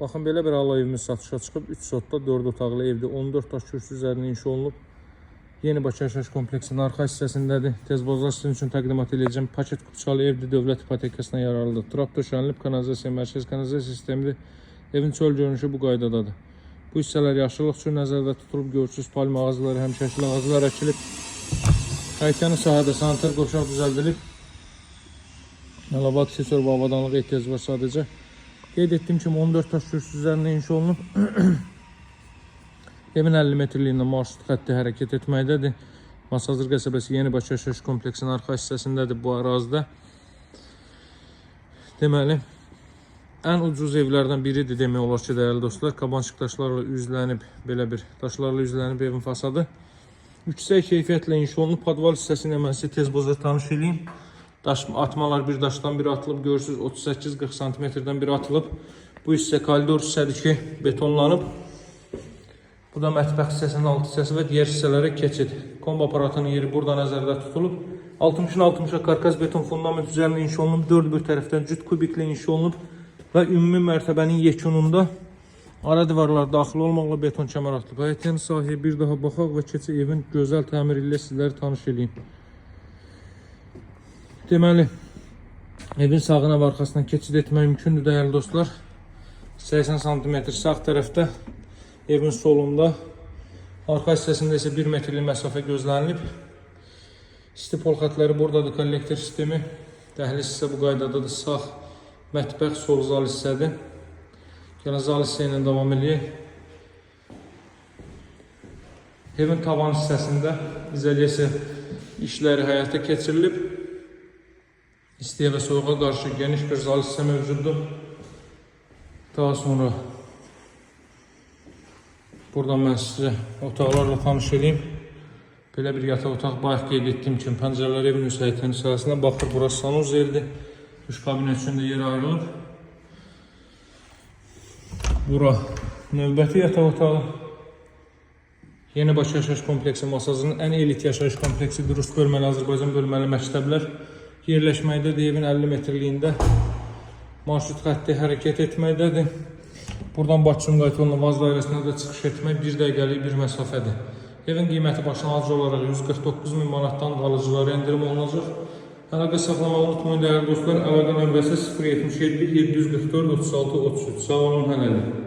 Baxın, belə bir hala evimiz satışa çıxıb. 3 sotda 4 otaqlı evdir. 14 daş kürsü üzərində inşa olunub. Yeni Bakı yaşayış kompleksinin arxa hissəsindədir. Tezbozlar sizin üçün təqdimat edəcəm. Paket kupçalı evdir, dövlət ipotekasına yararlıdır. Trap döşənilib, kanalizasiya, mərkəz kanalizasiya sistemidir. Evin çöl görünüşü bu qaydadadır. Bu hissələr yaşıllıq üçün nəzərdə tutulub. Görürsüz, palma ağacları, həmişəşil ağaclar əkilib. Xəykanı sahədə sanitar qovşaq düzəldilib. Əlavə aksesor və avadanlığa ehtiyac var sadəcə. Qeyd etdiyim kimi 14 daş kürsü üzərində inşa olunub. Evin 50 metrliyində marşrut xətti hərəkət etməkdədir. Masazır qəsəbəsi Yeni Bakı yaşayış kompleksinin arxa hissəsindədir bu ərazidə. Deməli, ən ucuz evlərdən biridir demək olar ki, dəyərli dostlar. Kabançıq daşlarla üzlənib, belə bir daşlarla üzlənib evin fasadı. Yüksək keyfiyyətlə inşa olunub. Podval hissəsində mən sizə tezboza tanış edeyim. Atmalar bir daşdan biri atılıb, görürsünüz 38-40 cm-dən biri atılıb. Bu hissə koridor hissədir ki, betonlanıb. Bu da mətbəx hissəsinin alt hissəsi və digər hissələrə keçid. Kombi aparatının yeri burada nəzərdə tutulub. 60-60 karkas beton fundament üzərində inşa olunub. 4 bir tərəfdən cüt kubiklə inşa olunub və ümumi mərtəbənin yekununda ara divarlar daxil olmaqla beton kəmər atılıb. Həyətən sahəyə bir daha baxaq və keçi evin gözəl təmiri ilə sizləri tanış edeyim. Deməli, evin sağına və arxasından keçid etmək mümkündür dəyərli dostlar. 80 cm sağ tərəfdə, evin solunda, arxa hissəsində isə 1 metrlik məsafə gözlənilib. İstipol xətləri buradadır, kollektor sistemi. Dəhliz isə bu qaydadadır. Sağ mətbəx, sol zal hissədir. Yəni zal hissə ilə davam edək. Evin tavan hissəsində izolyasiya işləri həyata keçirilib. İstiyə və soğuğa qarşı geniş bir zal hissə mövcuddur. Daha sonra buradan mən sizə otaqlarla tanış edeyim. Belə bir yataq otaq, bayaq qeyd etdiyim kimi pəncərələr evin müsaitin hissəsinə baxır. Burası sanuzeldir. Üç kabinet üçün də yer ayrılıb. Bura növbəti yataq otağı. Yeni Bakı yaşayış kompleksi Masazının ən elit yaşayış kompleksidir. Rus bölməli, Azərbaycan bölməli məktəblər yerləşməkdədir. Evin 50 metrliyində marşrut xətti hərəkət etməkdədir. Buradan Bakı-Sumqayıt yoluna Vaz dairəsinə də çıxış etmək 1 dəqiqəlik bir məsafədir. Evin qiyməti başlanğıc olaraq 149.000 manatdan alıcılara endirim olunacaq. Əlaqə saxlamağı unutmayın dəyərli dostlar. Əlaqə nömrəsi 077 744 36 33. Sağ olun, hələlik.